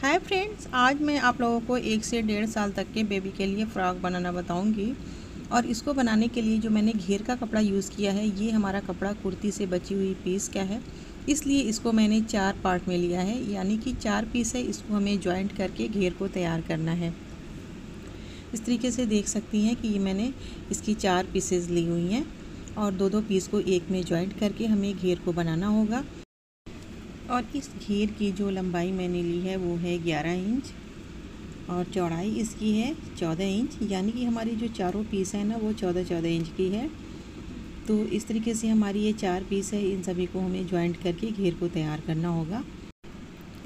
Hi friends, आज मैं आप लोगों को 1 से 1.5 साल तक के बेबी के लिए फ़्रॉक बनाना बताऊंगी। और इसको बनाने के लिए जो मैंने घेर का कपड़ा यूज़ किया है, ये हमारा कपड़ा कुर्ती से बची हुई पीस का है, इसलिए इसको मैंने 4 पार्ट में लिया है, यानी कि 4 पीस है। इसको हमें जॉइंट करके घेर को तैयार करना है। इस तरीके से देख सकती हैं कि ये मैंने इसकी 4 पीसेज ली हुई हैं और दो पीस को एक में जॉइंट करके हमें घेर को बनाना होगा। और इस घेर की जो लंबाई मैंने ली है वो है 11 इंच और चौड़ाई इसकी है 14 इंच, यानी कि हमारी जो चारों पीस है ना वो 14 इंच की है। तो इस तरीके से हमारी ये 4 पीस है, इन सभी को हमें जॉइंट करके घेर को तैयार करना होगा।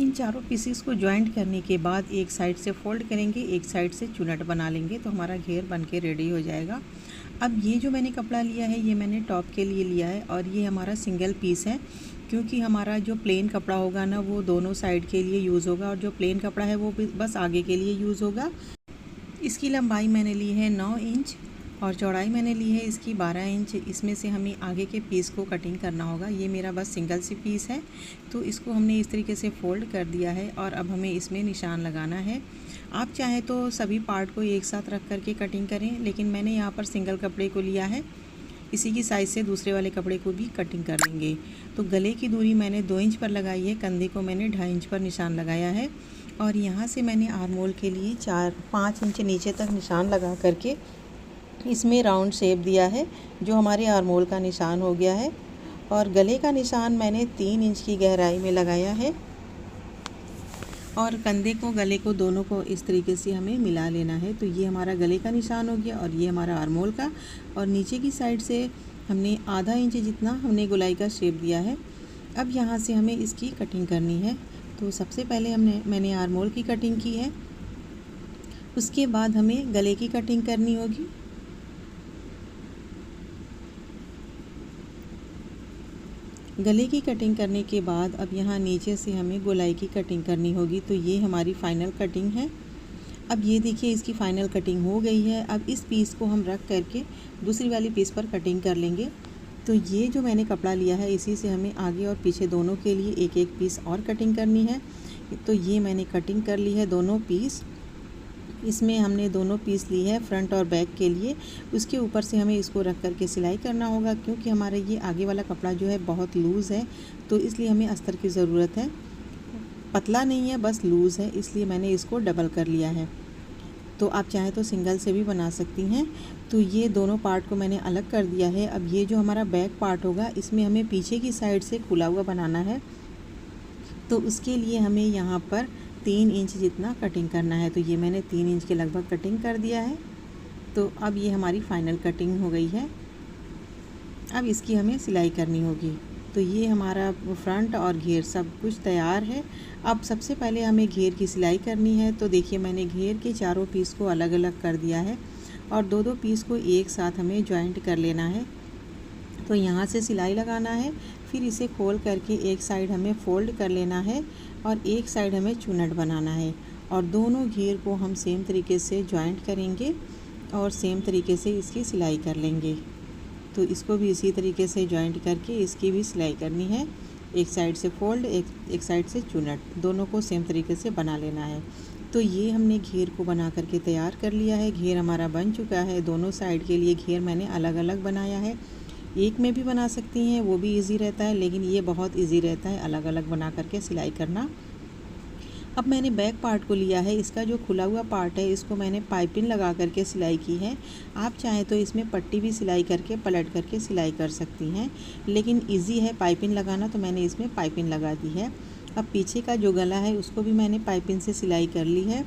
इन चारों पीसेस को जॉइंट करने के बाद एक साइड से फोल्ड करेंगे, एक साइड से चुनट बना लेंगे, तो हमारा घेर बन के रेडी हो जाएगा। अब ये जो मैंने कपड़ा लिया है ये मैंने टॉप के लिए लिया है और ये हमारा सिंगल पीस है, क्योंकि हमारा जो प्लेन कपड़ा होगा ना वो दोनों साइड के लिए यूज़ होगा और जो प्लेन कपड़ा है वो बस आगे के लिए यूज़ होगा। इसकी लंबाई मैंने ली है 9 इंच और चौड़ाई मैंने ली है इसकी 12 इंच। इसमें से हमें आगे के पीस को कटिंग करना होगा। ये मेरा बस सिंगल सी पीस है, तो इसको हमने इस तरीके से फोल्ड कर दिया है और अब हमें इसमें निशान लगाना है। आप चाहें तो सभी पार्ट को एक साथ रख करके कटिंग करें, लेकिन मैंने यहाँ पर सिंगल कपड़े को लिया है, इसी की साइज़ से दूसरे वाले कपड़े को भी कटिंग कर लेंगे। तो गले की दूरी मैंने 2 इंच पर लगाई है, कंधे को मैंने 2.5 इंच पर निशान लगाया है और यहाँ से मैंने आर्म होल के लिए 4-5 इंच नीचे तक निशान लगा करके इसमें राउंड शेप दिया है, जो हमारे आर्म होल का निशान हो गया है। और गले का निशान मैंने 3 इंच की गहराई में लगाया है और कंधे को गले को दोनों को इस तरीके से हमें मिला लेना है। तो ये हमारा गले का निशान हो गया और ये हमारा आर्म होल का, और नीचे की साइड से हमने आधा इंच जितना हमने गोलाई का शेप दिया है। अब यहाँ से हमें इसकी कटिंग करनी है। तो सबसे पहले मैंने आर्म होल की कटिंग की है, उसके बाद हमें गले की कटिंग करनी होगी। गले की कटिंग करने के बाद अब यहाँ नीचे से हमें गोलाई की कटिंग करनी होगी। तो ये हमारी फ़ाइनल कटिंग है। अब ये देखिए इसकी फ़ाइनल कटिंग हो गई है। अब इस पीस को हम रख करके दूसरी वाली पीस पर कटिंग कर लेंगे। तो ये जो मैंने कपड़ा लिया है इसी से हमें आगे और पीछे दोनों के लिए एक एक पीस और कटिंग करनी है। तो ये मैंने कटिंग कर ली है दोनों पीस। इसमें हमने दोनों पीस ली है फ्रंट और बैक के लिए। उसके ऊपर से हमें इसको रख करके सिलाई करना होगा, क्योंकि हमारा ये आगे वाला कपड़ा जो है बहुत लूज़ है, तो इसलिए हमें अस्तर की ज़रूरत है। पतला नहीं है, बस लूज़ है, इसलिए मैंने इसको डबल कर लिया है। तो आप चाहें तो सिंगल से भी बना सकती हैं। तो ये दोनों पार्ट को मैंने अलग कर दिया है। अब ये जो हमारा बैक पार्ट होगा इसमें हमें पीछे की साइड से खुला हुआ बनाना है। तो उसके लिए हमें यहाँ पर 3 इंच जितना कटिंग करना है। तो ये मैंने 3 इंच के लगभग कटिंग कर दिया है। तो अब ये हमारी फ़ाइनल कटिंग हो गई है। अब इसकी हमें सिलाई करनी होगी। तो ये हमारा फ्रंट और घेर सब कुछ तैयार है। अब सबसे पहले हमें घेर की सिलाई करनी है। तो देखिए मैंने घेर के चारों पीस को अलग अलग कर दिया है और दो पीस को एक साथ हमें जॉइंट कर लेना है। तो यहाँ से सिलाई लगाना है, फिर इसे खोल करके एक साइड हमें फ़ोल्ड कर लेना है और एक साइड हमें चुनट बनाना है, और दोनों घेर को हम सेम तरीके से जॉइंट करेंगे और सेम तरीके से इसकी सिलाई कर लेंगे। तो इसको भी इसी तरीके से जॉइंट करके इसकी भी सिलाई करनी है। एक साइड से फोल्ड, एक साइड से चुनट, दोनों को सेम तरीके से बना लेना है। तो ये हमने घेर को बना करके तैयार कर लिया है। घेर हमारा बन चुका है। दोनों साइड के लिए घेर मैंने अलग अलग बनाया है। एक में भी बना सकती हैं, वो भी इजी रहता है, लेकिन ये बहुत इजी रहता है अलग अलग बना करके सिलाई करना। अब मैंने बैक पार्ट को लिया है। इसका जो खुला हुआ पार्ट है इसको मैंने पाइपिंग लगा करके सिलाई की है। आप चाहें तो इसमें पट्टी भी सिलाई करके पलट करके सिलाई कर सकती हैं, लेकिन इजी है पाइपिंग लगाना, तो मैंने इसमें पाइपिंग लगा दी है। अब पीछे का जो गला है उसको भी मैंने पाइपिंग से सिलाई कर ली है।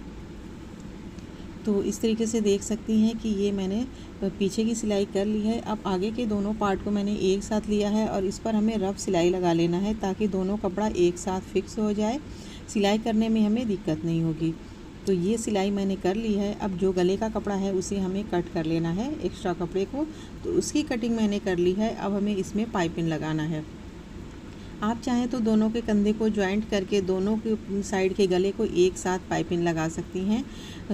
तो इस तरीके से देख सकती हैं कि ये मैंने पीछे की सिलाई कर ली है। अब आगे के दोनों पार्ट को मैंने एक साथ लिया है और इस पर हमें रफ सिलाई लगा लेना है, ताकि दोनों कपड़ा एक साथ फिक्स हो जाए, सिलाई करने में हमें दिक्कत नहीं होगी। तो ये सिलाई मैंने कर ली है। अब जो गले का कपड़ा है उसे हमें कट कर लेना है, एक्स्ट्रा कपड़े को, तो उसकी कटिंग मैंने कर ली है। अब हमें इसमें पाइपिंग लगाना है। आप चाहें तो दोनों के कंधे को जॉइंट करके दोनों के साइड के गले को एक साथ पाइपिंग लगा सकती हैं,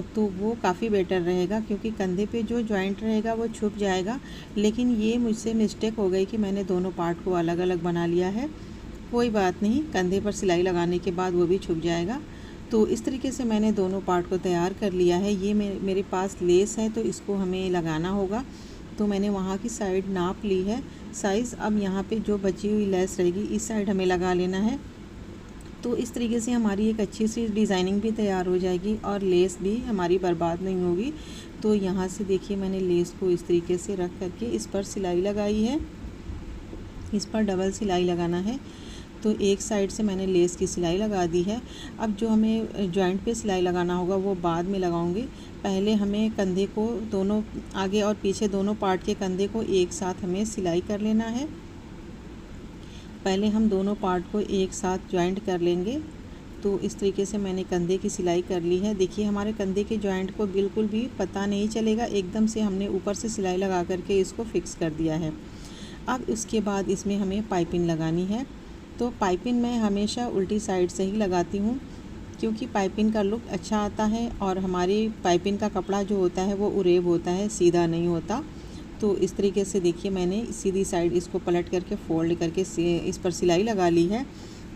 तो वो काफ़ी बेटर रहेगा, क्योंकि कंधे पे जो जॉइंट रहेगा वो छुप जाएगा। लेकिन ये मुझसे मिस्टेक हो गई कि मैंने दोनों पार्ट को अलग अलग बना लिया है। कोई बात नहीं, कंधे पर सिलाई लगाने के बाद वो भी छुप जाएगा। तो इस तरीके से मैंने दोनों पार्ट को तैयार कर लिया है। ये मेरे पास लेस है तो इसको हमें लगाना होगा। तो मैंने वहाँ की साइड नाप ली है साइज़। अब यहाँ पे जो बची हुई लेस रहेगी इस साइड हमें लगा लेना है। तो इस तरीके से हमारी एक अच्छी सी डिज़ाइनिंग भी तैयार हो जाएगी और लेस भी हमारी बर्बाद नहीं होगी। तो यहाँ से देखिए मैंने लेस को इस तरीके से रख करके इस पर सिलाई लगाई है। इस पर डबल सिलाई लगाना है। तो एक साइड से मैंने लेस की सिलाई लगा दी है। अब जो हमें जॉइंट पे सिलाई लगाना होगा वो बाद में लगाऊंगी। पहले हमें कंधे को दोनों आगे और पीछे दोनों पार्ट के कंधे को एक साथ हमें सिलाई कर लेना है। पहले हम दोनों पार्ट को एक साथ जॉइंट कर लेंगे। तो इस तरीके से मैंने कंधे की सिलाई कर ली है। देखिए हमारे कंधे के जॉइंट को बिल्कुल भी पता नहीं चलेगा, एकदम से हमने ऊपर से सिलाई लगा करके इसको फिक्स कर दिया है। अब उसके बाद इसमें हमें पाइपिंग लगानी है। तो पाइपिंग मैं हमेशा उल्टी साइड से ही लगाती हूँ, क्योंकि पाइपिंग का लुक अच्छा आता है और हमारी पाइपिंग का कपड़ा जो होता है वो उरेब होता है, सीधा नहीं होता। तो इस तरीके से देखिए मैंने सीधी साइड इसको पलट करके फोल्ड करके इस पर सिलाई लगा ली है।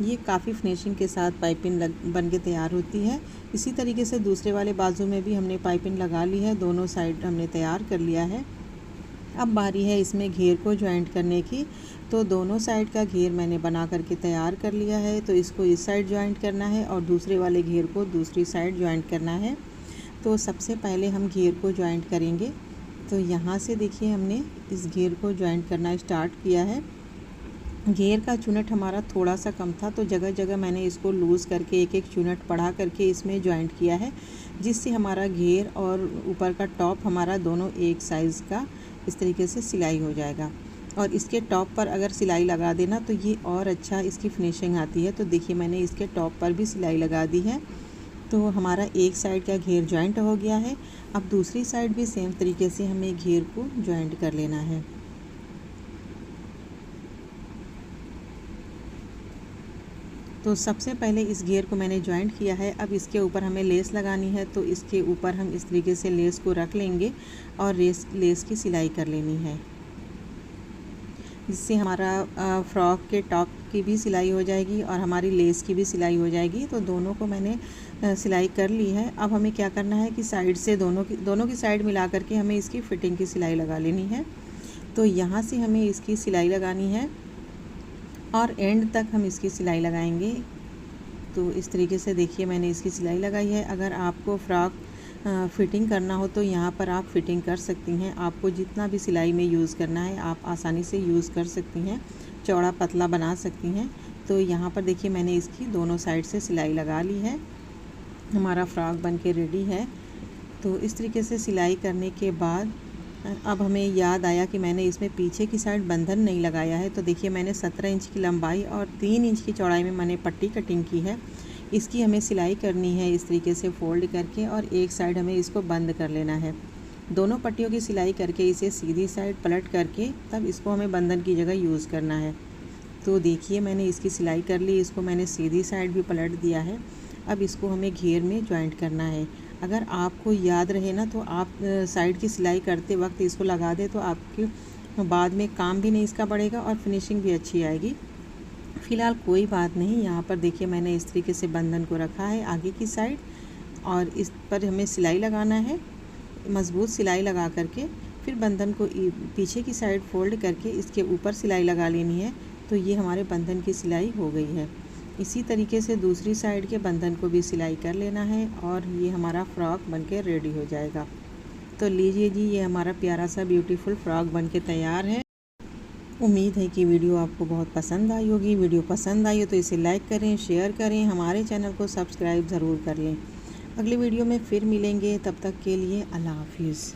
ये काफ़ी फिनिशिंग के साथ पाइपिंग बन के तैयार होती है। इसी तरीके से दूसरे वाले बाजू में भी हमने पाइपिंग लगा ली है, दोनों साइड हमने तैयार कर लिया है। अब बारी है इसमें घेर को जॉइंट करने की। तो दोनों साइड का घेर मैंने बना करके तैयार कर लिया है। तो इसको इस साइड जॉइंट करना है और दूसरे वाले घेर को दूसरी साइड जॉइंट करना है। तो सबसे पहले हम घेर को जॉइंट करेंगे। तो यहाँ से देखिए हमने इस घेर को जॉइंट करना स्टार्ट किया है। घेर का चुनट हमारा थोड़ा सा कम था, तो जगह जगह मैंने इसको लूज़ करके एक एक चुनट बढ़ा करके इसमें जॉइंट किया है, जिससे हमारा घेर और ऊपर का टॉप हमारा दोनों एक साइज़ का इस तरीके से सिलाई हो जाएगा। और इसके टॉप पर अगर सिलाई लगा देना तो ये और अच्छा इसकी फिनिशिंग आती है। तो देखिए मैंने इसके टॉप पर भी सिलाई लगा दी है। तो हमारा एक साइड का घेर जॉइंट हो गया है। अब दूसरी साइड भी सेम तरीके से हमें घेर को जॉइंट कर लेना है। तो सबसे पहले इस घेर को मैंने जॉइंट किया है। अब इसके ऊपर हमें लेस लगानी है। तो इसके ऊपर हम इस तरीके से लेस को रख लेंगे और लेस की सिलाई कर लेनी है, जिससे हमारा फ्रॉक के टॉप की भी सिलाई हो जाएगी और हमारी लेस की भी सिलाई हो जाएगी। तो दोनों को मैंने सिलाई कर ली है। अब हमें क्या करना है कि साइड से दोनों की साइड मिला करके हमें इसकी फ़िटिंग की सिलाई लगा लेनी है। तो यहाँ से हमें इसकी सिलाई लगानी है और एंड तक हम इसकी सिलाई लगाएंगे। तो इस तरीके से देखिए मैंने इसकी सिलाई लगाई है। अगर आपको फ़्रॉक फ़िटिंग करना हो तो यहाँ पर आप फ़िटिंग कर सकती हैं। आपको जितना भी सिलाई में यूज़ करना है आप आसानी से यूज़ कर सकती हैं, चौड़ा पतला बना सकती हैं। तो यहाँ पर देखिए मैंने इसकी दोनों साइड से सिलाई लगा ली है। हमारा फ़्रॉक बन के रेडी है। तो इस तरीके से सिलाई करने के बाद अब हमें याद आया कि मैंने इसमें पीछे की साइड बंधन नहीं लगाया है। तो देखिए मैंने 17 इंच की लंबाई और 3 इंच की चौड़ाई में मैंने पट्टी कटिंग की है। इसकी हमें सिलाई करनी है इस तरीके से फ़ोल्ड करके और एक साइड हमें इसको बंद कर लेना है। दोनों पट्टियों की सिलाई करके इसे सीधी साइड पलट करके तब इसको हमें बंधन की जगह यूज़ करना है। तो देखिए मैंने इसकी सिलाई कर ली, इसको मैंने सीधी साइड भी पलट दिया है। अब इसको हमें घेर में जॉइंट करना है। अगर आपको याद रहे ना तो आप साइड की सिलाई करते वक्त इसको लगा दें तो आपके बाद में काम भी नहीं इसका बढ़ेगा और फिनिशिंग भी अच्छी आएगी। फ़िलहाल कोई बात नहीं। यहाँ पर देखिए मैंने इस तरीके से बंधन को रखा है आगे की साइड और इस पर हमें सिलाई लगाना है, मज़बूत सिलाई लगा करके फिर बंधन को पीछे की साइड फ़ोल्ड करके इसके ऊपर सिलाई लगा लेनी है। तो ये हमारे बंधन की सिलाई हो गई है। इसी तरीके से दूसरी साइड के बंधन को भी सिलाई कर लेना है और ये हमारा फ़्रॉक बनके रेडी हो जाएगा। तो लीजिए जी, ये हमारा प्यारा सा ब्यूटीफुल फ़्रॉक बनके तैयार है। उम्मीद है कि वीडियो आपको बहुत पसंद आई होगी। वीडियो पसंद आई हो तो इसे लाइक करें, शेयर करें, हमारे चैनल को सब्सक्राइब ज़रूर कर लें। अगली वीडियो में फिर मिलेंगे, तब तक के लिए अल्लाह हाफिज़।